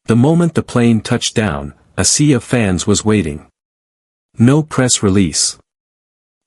The moment the plane touched down, a sea of fans was waiting. No press release.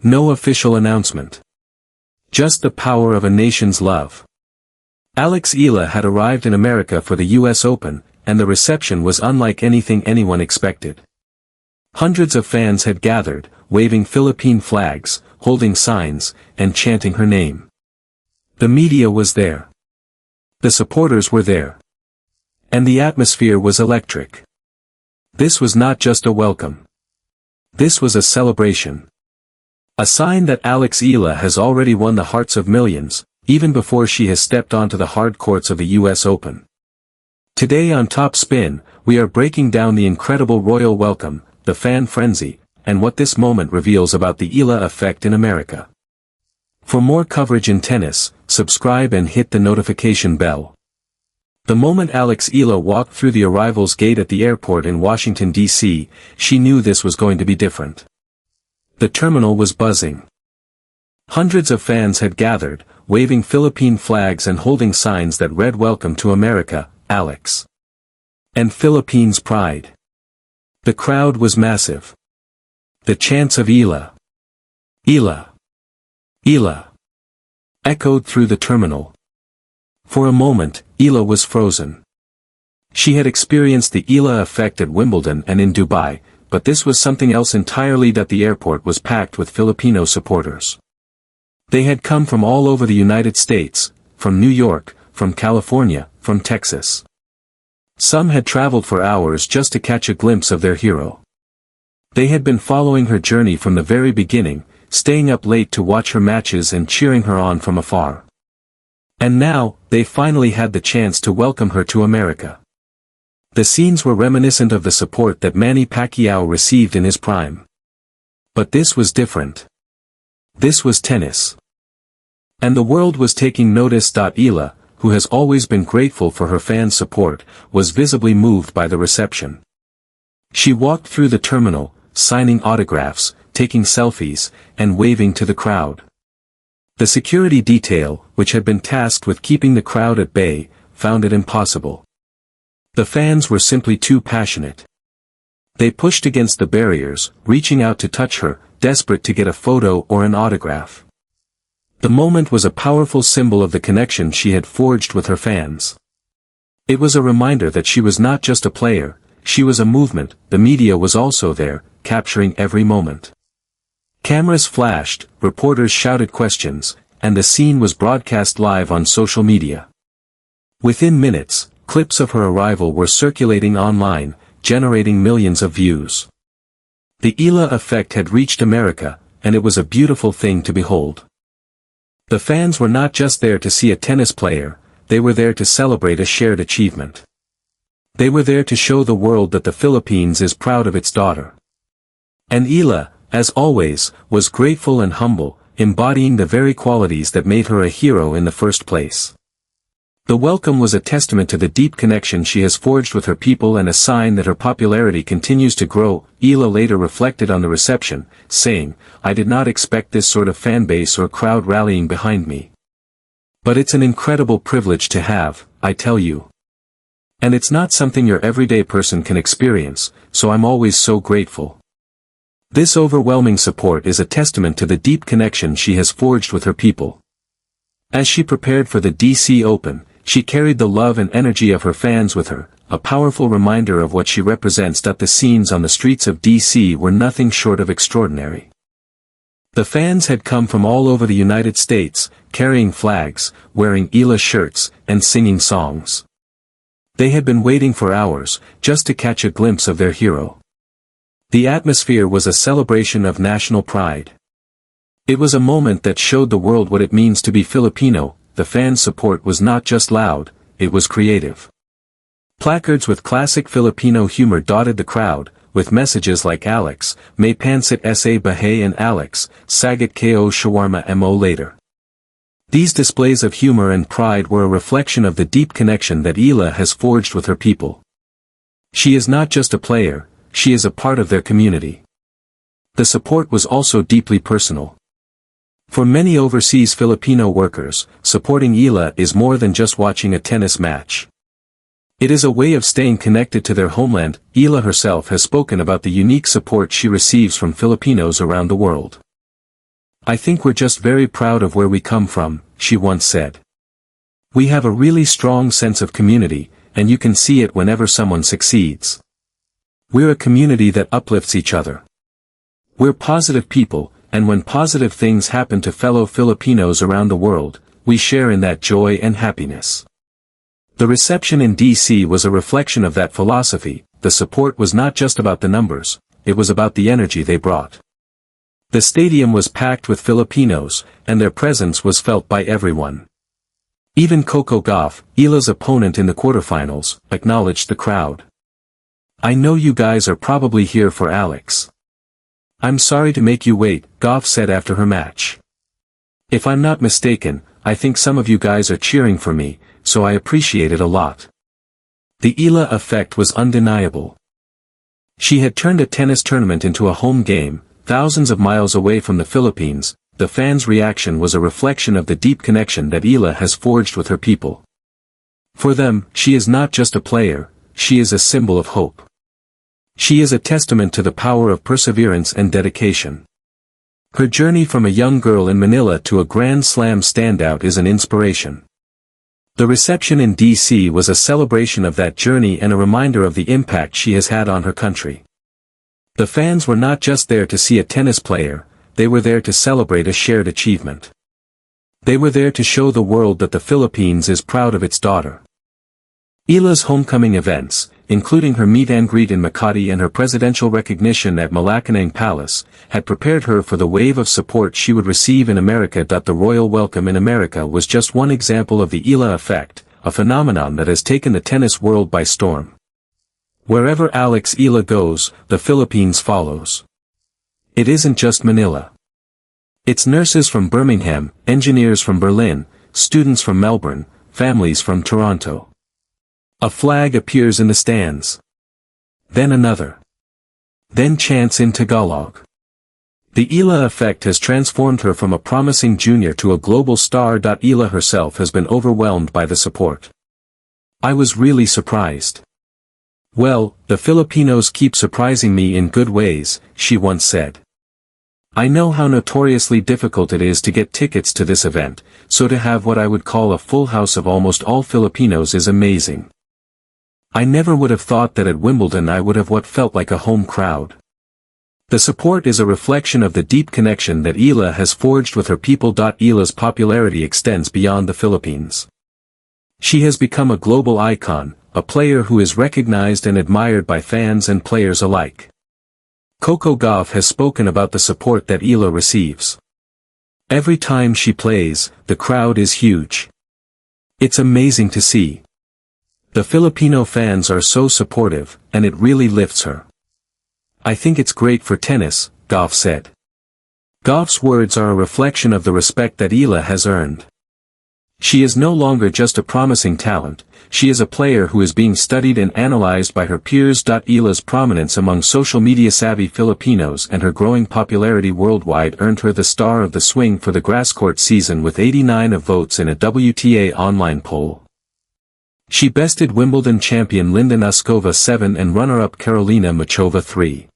No official announcement. Just the power of a nation's love. Eala had arrived in America for the US Open, and the reception was unlike anything anyone expected. Hundreds of fans had gathered, waving Philippine flags, holding signs, and chanting her name. The media was there. The supporters were there. And the atmosphere was electric. This was not just a welcome. This was a celebration. A sign that Eala has already won the hearts of millions, even before she has stepped onto the hard courts of the US Open. Today on Top Spin, we are breaking down the incredible royal welcome, the fan frenzy, and what this moment reveals about the Eala effect in America. For more coverage in tennis, subscribe and hit the notification bell. The moment Eala walked through the arrivals gate at the airport in Washington, D.C., she knew this was going to be different. The terminal was buzzing. Hundreds of fans had gathered, waving Philippine flags and holding signs that read "Welcome to America, Alex." And Philippines' pride. The crowd was massive. The chants of Eala, Eala, Eala, echoed through the terminal. For a moment, Eala was frozen. She had experienced the Eala effect at Wimbledon and in Dubai, but this was something else entirely. That the airport was packed with Filipino supporters. They had come from all over the United States, from New York, from California, from Texas. Some had traveled for hours just to catch a glimpse of their hero. They had been following her journey from the very beginning, staying up late to watch her matches and cheering her on from afar. And now, they finally had the chance to welcome her to America. The scenes were reminiscent of the support that Manny Pacquiao received in his prime. But this was different. This was tennis. And the world was taking notice. Eala, who has always been grateful for her fans' support, was visibly moved by the reception. She walked through the terminal, signing autographs, taking selfies, and waving to the crowd. The security detail, which had been tasked with keeping the crowd at bay, found it impossible. The fans were simply too passionate. They pushed against the barriers, reaching out to touch her, desperate to get a photo or an autograph. The moment was a powerful symbol of the connection she had forged with her fans. It was a reminder that she was not just a player, she was a movement. The media was also there, capturing every moment. Cameras flashed, reporters shouted questions, and the scene was broadcast live on social media. Within minutes, clips of her arrival were circulating online, generating millions of views. The Eala effect had reached America, and it was a beautiful thing to behold. The fans were not just there to see a tennis player, they were there to celebrate a shared achievement. They were there to show the world that the Philippines is proud of its daughter. And Eala, as always, was grateful and humble, embodying the very qualities that made her a hero in the first place. The welcome was a testament to the deep connection she has forged with her people and a sign that her popularity continues to grow. Eala later reflected on the reception, saying, "I did not expect this sort of fan base or crowd rallying behind me. But it's an incredible privilege to have, I tell you. And it's not something your everyday person can experience, so I'm always so grateful." This overwhelming support is a testament to the deep connection she has forged with her people. As she prepared for the DC Open, she carried the love and energy of her fans with her, a powerful reminder of what she represents. The scenes on the streets of DC were nothing short of extraordinary. The fans had come from all over the United States, carrying flags, wearing Eala shirts, and singing songs. They had been waiting for hours, just to catch a glimpse of their hero. The atmosphere was a celebration of national pride. It was a moment that showed the world what it means to be Filipino. The fans' support was not just loud, it was creative. Placards with classic Filipino humor dotted the crowd, with messages like "Alex, may pancit sa bahay" and "Alex, sagat ko shawarma mo later." These displays of humor and pride were a reflection of the deep connection that Eala has forged with her people. She is not just a player, she is a part of their community. The support was also deeply personal. For many overseas Filipino workers, supporting Eala is more than just watching a tennis match. It is a way of staying connected to their homeland. Eala herself has spoken about the unique support she receives from Filipinos around the world. "I think we're just very proud of where we come from," she once said. "We have a really strong sense of community, and you can see it whenever someone succeeds. We're a community that uplifts each other. We're positive people, and when positive things happen to fellow Filipinos around the world, we share in that joy and happiness." The reception in D.C. was a reflection of that philosophy. The support was not just about the numbers, it was about the energy they brought. The stadium was packed with Filipinos, and their presence was felt by everyone. Even Coco Gauff, Eala's opponent in the quarterfinals, acknowledged the crowd. "I know you guys are probably here for Alex. I'm sorry to make you wait," Gauff said after her match. "If I'm not mistaken, I think some of you guys are cheering for me, so I appreciate it a lot." The Eala effect was undeniable. She had turned a tennis tournament into a home game, thousands of miles away from the Philippines. The fans' reaction was a reflection of the deep connection that Eala has forged with her people. For them, she is not just a player, she is a symbol of hope. She is a testament to the power of perseverance and dedication. Her journey from a young girl in Manila to a Grand Slam standout is an inspiration. The reception in D.C. was a celebration of that journey and a reminder of the impact she has had on her country. The fans were not just there to see a tennis player, they were there to celebrate a shared achievement. They were there to show the world that the Philippines is proud of its daughter. Eala's homecoming events, including her meet and greet in Makati and her presidential recognition at Malacanang Palace, had prepared her for the wave of support she would receive in America. The royal welcome in America was just one example of the Eala effect, a phenomenon that has taken the tennis world by storm. Wherever Alex Eala goes, the Philippines follows. It isn't just Manila. It's nurses from Birmingham, engineers from Berlin, students from Melbourne, families from Toronto. A flag appears in the stands. Then another. Then chants in Tagalog. The Eala effect has transformed her from a promising junior to a global star. Eala herself has been overwhelmed by the support. "I was really surprised. Well, the Filipinos keep surprising me in good ways," she once said. "I know how notoriously difficult it is to get tickets to this event, so to have what I would call a full house of almost all Filipinos is amazing. I never would have thought that at Wimbledon I would have what felt like a home crowd." The support is a reflection of the deep connection that Eala has forged with her people. Eala's popularity extends beyond the Philippines. She has become a global icon, a player who is recognized and admired by fans and players alike. Coco Gauff has spoken about the support that Eala receives. "Every time she plays, the crowd is huge. It's amazing to see. The Filipino fans are so supportive, and it really lifts her. I think it's great for tennis," Gauff said. Gauff's words are a reflection of the respect that Eala has earned. She is no longer just a promising talent, she is a player who is being studied and analyzed by her peers. Eala's prominence among social media-savvy Filipinos and her growing popularity worldwide earned her the star of the swing for the grasscourt season with 89 of votes in a WTA online poll. She bested Wimbledon champion Linda Noskova 7 and runner-up Karolina Muchova 3.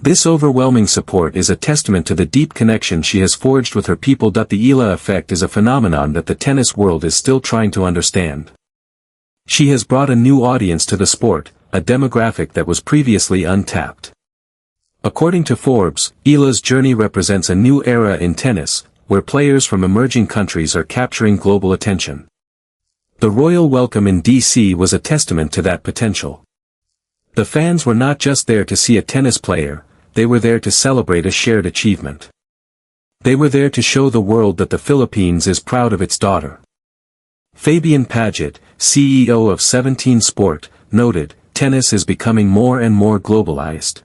This overwhelming support is a testament to the deep connection she has forged with her people. The Eala effect is a phenomenon that the tennis world is still trying to understand. She has brought a new audience to the sport, a demographic that was previously untapped. According to Forbes, Eala's journey represents a new era in tennis, where players from emerging countries are capturing global attention. The royal welcome in D.C. was a testament to that potential. The fans were not just there to see a tennis player, they were there to celebrate a shared achievement. They were there to show the world that the Philippines is proud of its daughter. Fabian Paget, CEO of 17 Sport, noted, "Tennis is becoming more and more globalized.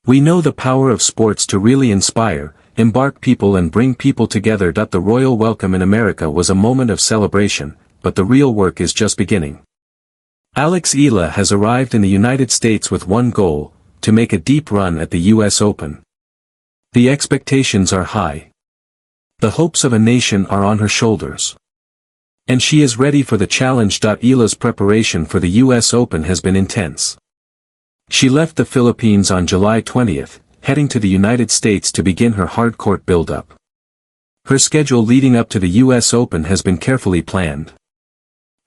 We know the power of sports to really inspire, embark people and bring people together." The royal welcome in America was a moment of celebration, but the real work is just beginning. Alex Eala has arrived in the United States with one goal, to make a deep run at the U.S. Open. The expectations are high. The hopes of a nation are on her shoulders. And she is ready for the challenge. Eala's preparation for the US Open has been intense. She left the Philippines on July 20th, heading to the United States to begin her hard-court build-up. Her schedule leading up to the US Open has been carefully planned.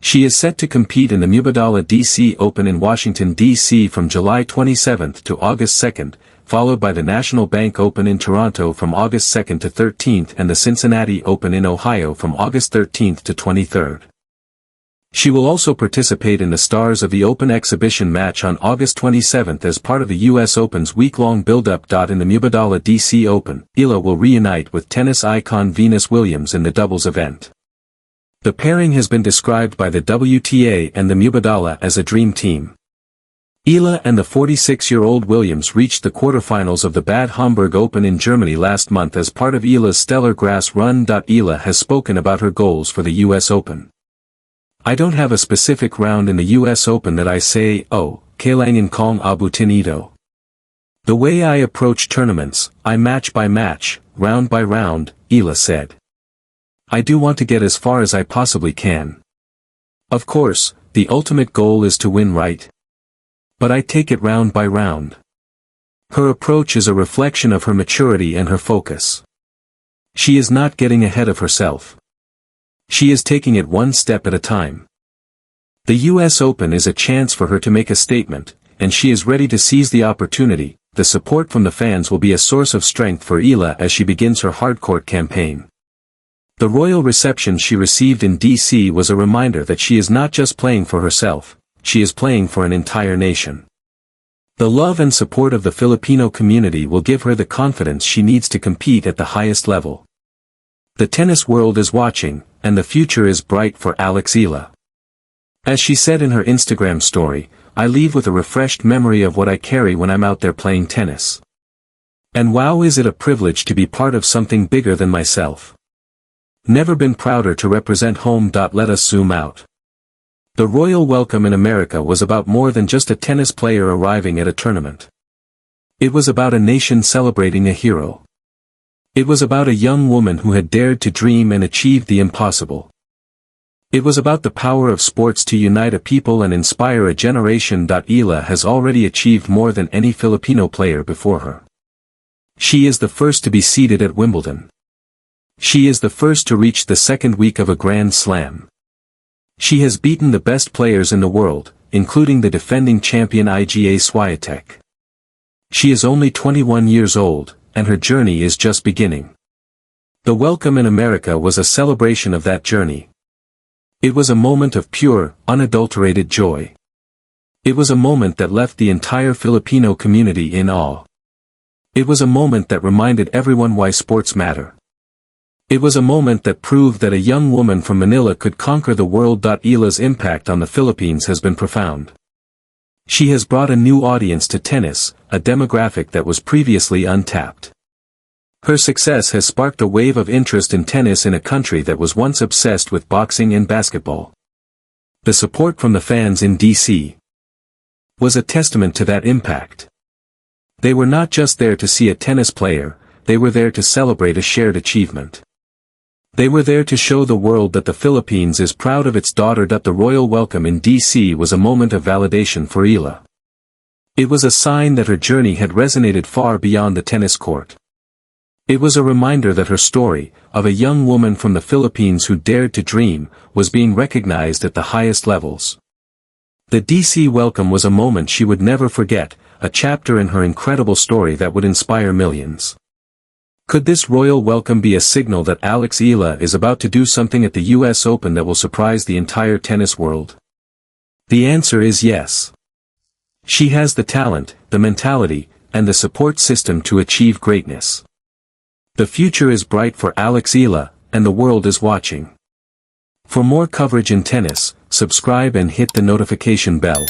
She is set to compete in the Mubadala DC Open in Washington, D.C. from July 27 to August 2, followed by the National Bank Open in Toronto from August 2 to 13 and the Cincinnati Open in Ohio from August 13 to 23. She will also participate in the Stars of the Open exhibition match on August 27 as part of the US Open's week-long build-up. In the Mubadala DC Open, Eala will reunite with tennis icon Venus Williams in the doubles event. The pairing has been described by the WTA and the Mubadala as a dream team. Eala and the 46-year-old Williams reached the quarterfinals of the Bad Homburg Open in Germany last month as part of Eala's stellar grass run. Eala has spoken about her goals for the US Open. I don't have a specific round in the US Open that I say, oh, kailangan kong abutin ito. The way I approach tournaments, I match by match, round by round, Eala said. I do want to get as far as I possibly can. Of course, the ultimate goal is to win, right? But I take it round by round. Her approach is a reflection of her maturity and her focus. She is not getting ahead of herself. She is taking it one step at a time. The US Open is a chance for her to make a statement, and she is ready to seize the opportunity. The support from the fans will be a source of strength for Eala as she begins her hardcourt campaign. The royal reception she received in D.C. was a reminder that she is not just playing for herself, she is playing for an entire nation. The love and support of the Filipino community will give her the confidence she needs to compete at the highest level. The tennis world is watching, and the future is bright for Eala. As she said in her Instagram story, I leave with a refreshed memory of what I carry when I'm out there playing tennis. And wow, is it a privilege to be part of something bigger than myself. Never been prouder to represent home. Let us zoom out. The royal welcome in America was about more than just a tennis player arriving at a tournament. It was about a nation celebrating a hero. It was about a young woman who had dared to dream and achieved the impossible. It was about the power of sports to unite a people and inspire a generation. Eala has already achieved more than any Filipino player before her. She is the first to be seeded at Wimbledon. She is the first to reach the second week of a Grand Slam. She has beaten the best players in the world, including the defending champion Iga Swiatek. She is only 21 years old, and her journey is just beginning. The welcome in America was a celebration of that journey. It was a moment of pure, unadulterated joy. It was a moment that left the entire Filipino community in awe. It was a moment that reminded everyone why sports matter. It was a moment that proved that a young woman from Manila could conquer the world. Eala's impact on the Philippines has been profound. She has brought a new audience to tennis, a demographic that was previously untapped. Her success has sparked a wave of interest in tennis in a country that was once obsessed with boxing and basketball. The support from the fans in D.C. was a testament to that impact. They were not just there to see a tennis player, they were there to celebrate a shared achievement. They were there to show the world that the Philippines is proud of its daughter. The royal welcome in D.C. was a moment of validation for Eala. It was a sign that her journey had resonated far beyond the tennis court. It was a reminder that her story, of a young woman from the Philippines who dared to dream, was being recognized at the highest levels. The D.C. welcome was a moment she would never forget, a chapter in her incredible story that would inspire millions. Could this royal welcome be a signal that Eala is about to do something at the US Open that will surprise the entire tennis world? The answer is yes. She has the talent, the mentality, and the support system to achieve greatness. The future is bright for Eala, and the world is watching. For more coverage in tennis, subscribe and hit the notification bell.